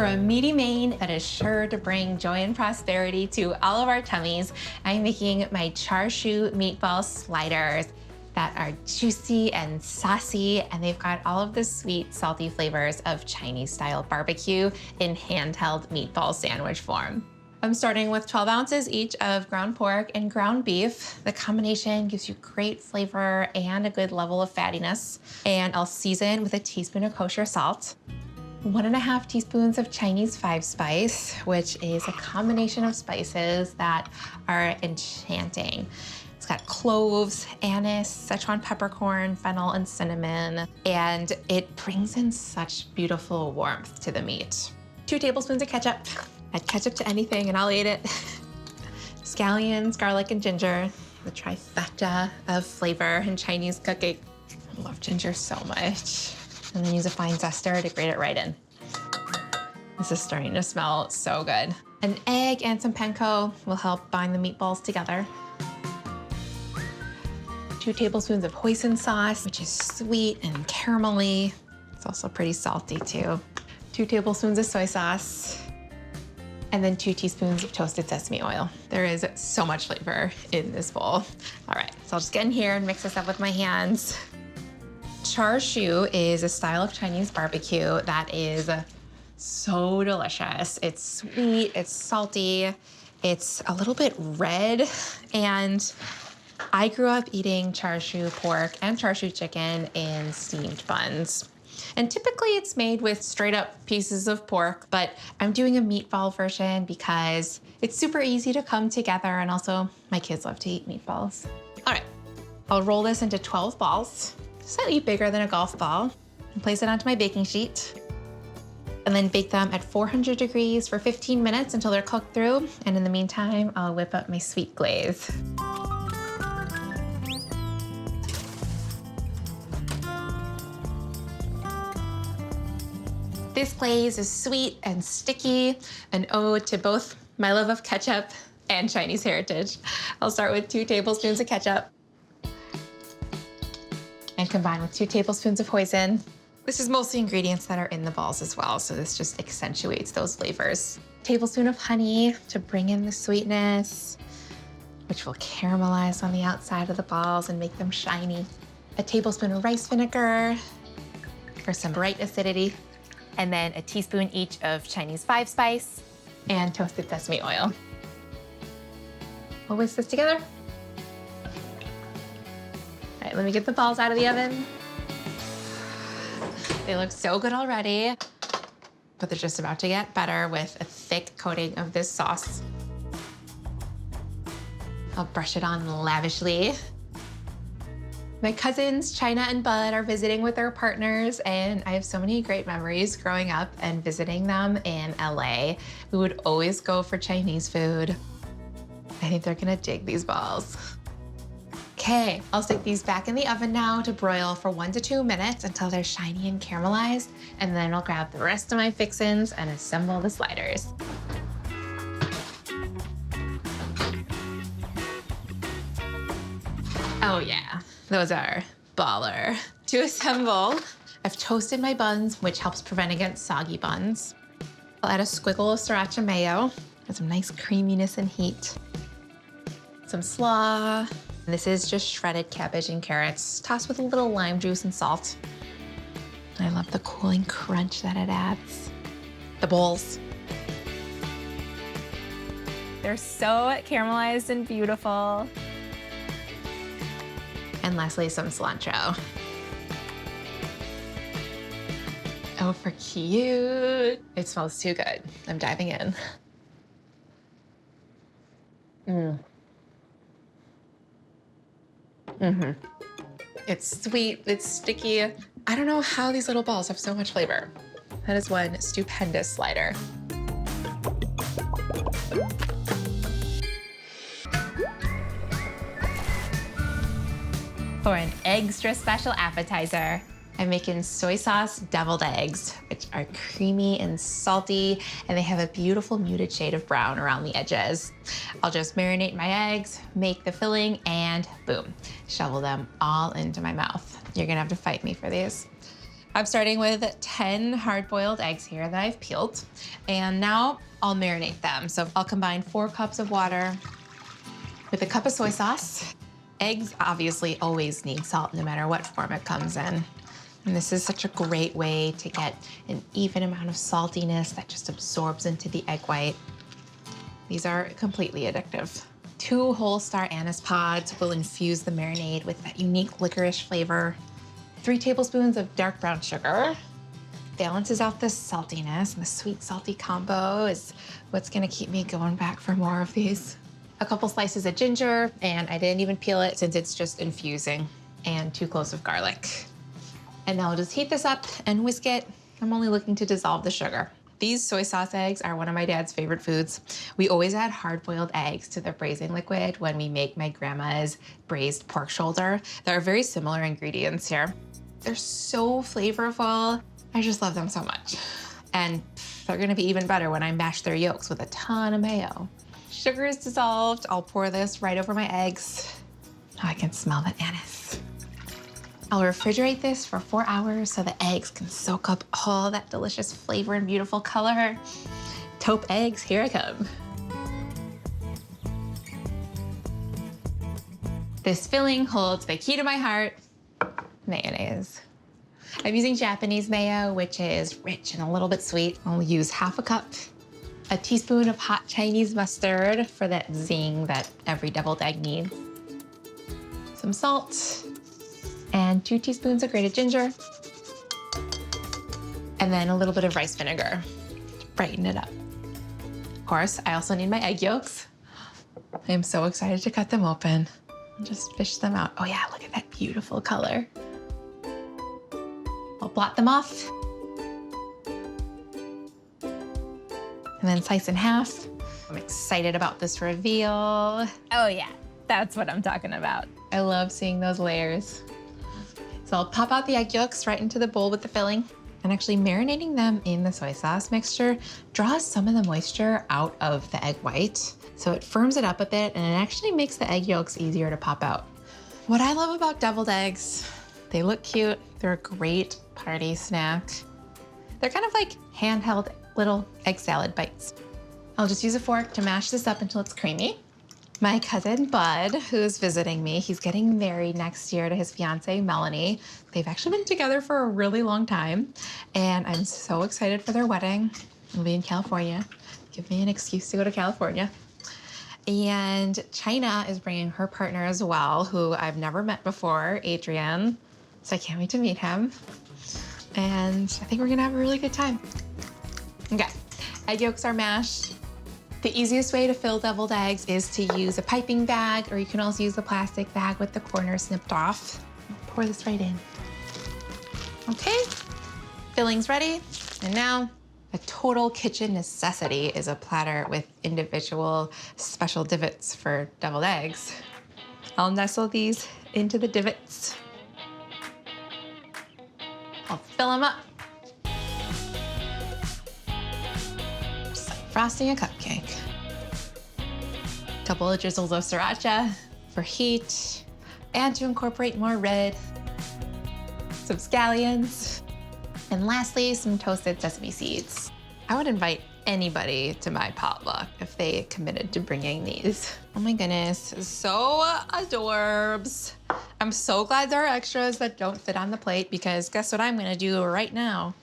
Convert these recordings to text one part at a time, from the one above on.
For a meaty main that is sure to bring joy and prosperity to all of our tummies, I'm making my Char Siu Meatball sliders that are juicy and saucy, and they've got all of the sweet, salty flavors of Chinese-style barbecue in handheld meatball sandwich form. I'm starting with 12 ounces each of ground pork and ground beef. The combination gives you great flavor and a good level of fattiness. And I'll season with a teaspoon of kosher salt, 1.5 teaspoons of Chinese 5-spice, which is a combination of spices that are enchanting. It's got cloves, anise, Sichuan peppercorn, fennel, and cinnamon, and it brings in such beautiful warmth to the meat. 2 tablespoons of ketchup. Add ketchup to anything and I'll eat it. Scallions, garlic, and ginger, the trifecta of flavor in Chinese cooking. I love ginger so much. And then use a fine zester to grate it right in. This is starting to smell so good. An egg and some panko will help bind the meatballs together. 2 tablespoons of hoisin sauce, which is sweet and caramelly. It's also pretty salty too. 2 tablespoons of soy sauce. And then 2 teaspoons of toasted sesame oil. There is so much flavor in this bowl. All right, so I'll just get in here and mix this up with my hands. Char siu is a style of Chinese barbecue that is so delicious. It's sweet, it's salty, it's a little bit red, and I grew up eating char siu pork and char siu chicken in steamed buns. And typically it's made with straight up pieces of pork, but I'm doing a meatball version because it's super easy to come together, and also my kids love to eat meatballs. All right, I'll roll this into 12 balls, slightly bigger than a golf ball, and place it onto my baking sheet. And then bake them at 400 degrees for 15 minutes until they're cooked through. And in the meantime, I'll whip up my sweet glaze. This glaze is sweet and sticky, an ode to both my love of ketchup and Chinese heritage. I'll start with 2 tablespoons of ketchup and combine with 2 tablespoons of hoisin. This is mostly ingredients that are in the balls as well, so this just accentuates those flavors. Tablespoon of honey to bring in the sweetness, which will caramelize on the outside of the balls and make them shiny. A tablespoon of rice vinegar for some bright acidity. And then a teaspoon each of Chinese 5-spice and toasted sesame oil. We'll whisk this together. All right, let me get the balls out of the oven. They look so good already, but they're just about to get better with a thick coating of this sauce. I'll brush it on lavishly. My cousins, China and Bud, are visiting with their partners, and I have so many great memories growing up and visiting them in LA. We would always go for Chinese food. I think they're gonna dig these balls. Okay, I'll stick these back in the oven now to broil for 1 to 2 minutes until they're shiny and caramelized, and then I'll grab the rest of my fixins and assemble the sliders. Oh yeah, those are baller. To assemble, I've toasted my buns, which helps prevent against soggy buns. I'll add a squiggle of sriracha mayo and some nice creaminess and heat. Some slaw. This is just shredded cabbage and carrots, tossed with a little lime juice and salt. I love the cooling crunch that it adds. The bowls. They're so caramelized and beautiful. And lastly, some cilantro. Oh, for cute. It smells too good. I'm diving in. It's sweet, it's sticky. I don't know how these little balls have so much flavor. That is one stupendous slider. For an extra special appetizer, I'm making soy sauce deviled eggs, which are creamy and salty, and they have a beautiful muted shade of brown around the edges. I'll just marinate my eggs, make the filling, and boom, shovel them all into my mouth. You're gonna have to fight me for these. I'm starting with 10 hard-boiled eggs here that I've peeled, and now I'll marinate them. So I'll combine 4 cups of water with a cup of soy sauce. Eggs obviously always need salt no matter what form it comes in. And this is such a great way to get an even amount of saltiness that just absorbs into the egg white. These are completely addictive. 2 whole star anise pods will infuse the marinade with that unique licorice flavor. 3 tablespoons of dark brown sugar balances out the saltiness, and the sweet salty combo is what's gonna keep me going back for more of these. A couple slices of ginger, and I didn't even peel it since it's just infusing, and 2 cloves of garlic. And now I'll just heat this up and whisk it. I'm only looking to dissolve the sugar. These soy sauce eggs are one of my dad's favorite foods. We always add hard-boiled eggs to the braising liquid when we make my grandma's braised pork shoulder. There are very similar ingredients here. They're so flavorful. I just love them so much. And they're gonna be even better when I mash their yolks with a ton of mayo. Sugar is dissolved. I'll pour this right over my eggs. Oh, I can smell the anise. I'll refrigerate this for 4 hours so the eggs can soak up all that delicious flavor and beautiful color. Taupe eggs, here I come. This filling holds the key to my heart, mayonnaise. I'm using Japanese mayo, which is rich and a little bit sweet. I'll use half a cup, a teaspoon of hot Chinese mustard for that zing that every deviled egg needs, some salt, and 2 teaspoons of grated ginger, and then a little bit of rice vinegar to brighten it up. Of course, I also need my egg yolks. I am so excited to cut them open and just fish them out. Oh yeah, look at that beautiful color. I'll blot them off and then slice in half. I'm excited about this reveal. Oh yeah, that's what I'm talking about. I love seeing those layers. So I'll pop out the egg yolks right into the bowl with the filling, and actually marinating them in the soy sauce mixture draws some of the moisture out of the egg white. So it firms it up a bit, and it actually makes the egg yolks easier to pop out. What I love about deviled eggs, they look cute. They're a great party snack. They're kind of like handheld little egg salad bites. I'll just use a fork to mash this up until it's creamy. My cousin Bud, who's visiting me, he's getting married next year to his fiancée, Melanie. They've actually been together for a really long time, and I'm so excited for their wedding. We'll be in California. Give me an excuse to go to California. And China is bringing her partner as well, who I've never met before, Adrian. So I can't wait to meet him. And I think we're gonna have a really good time. Okay, egg yolks are mashed. The easiest way to fill deviled eggs is to use a piping bag, or you can also use a plastic bag with the corners snipped off. Pour this right in. Okay, filling's ready. And now a total kitchen necessity is a platter with individual special divots for deviled eggs. I'll nestle these into the divots. I'll fill them up. Frosting a cupcake. Couple of drizzles of sriracha for heat, and to incorporate more red, some scallions, and lastly, some toasted sesame seeds. I would invite anybody to my potluck if they committed to bringing these. Oh my goodness, so adorbs. I'm so glad there are extras that don't fit on the plate, because guess what I'm gonna do right now?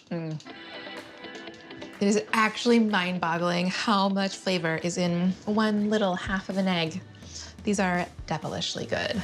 It is actually mind-boggling how much flavor is in one little half of an egg. These are devilishly good.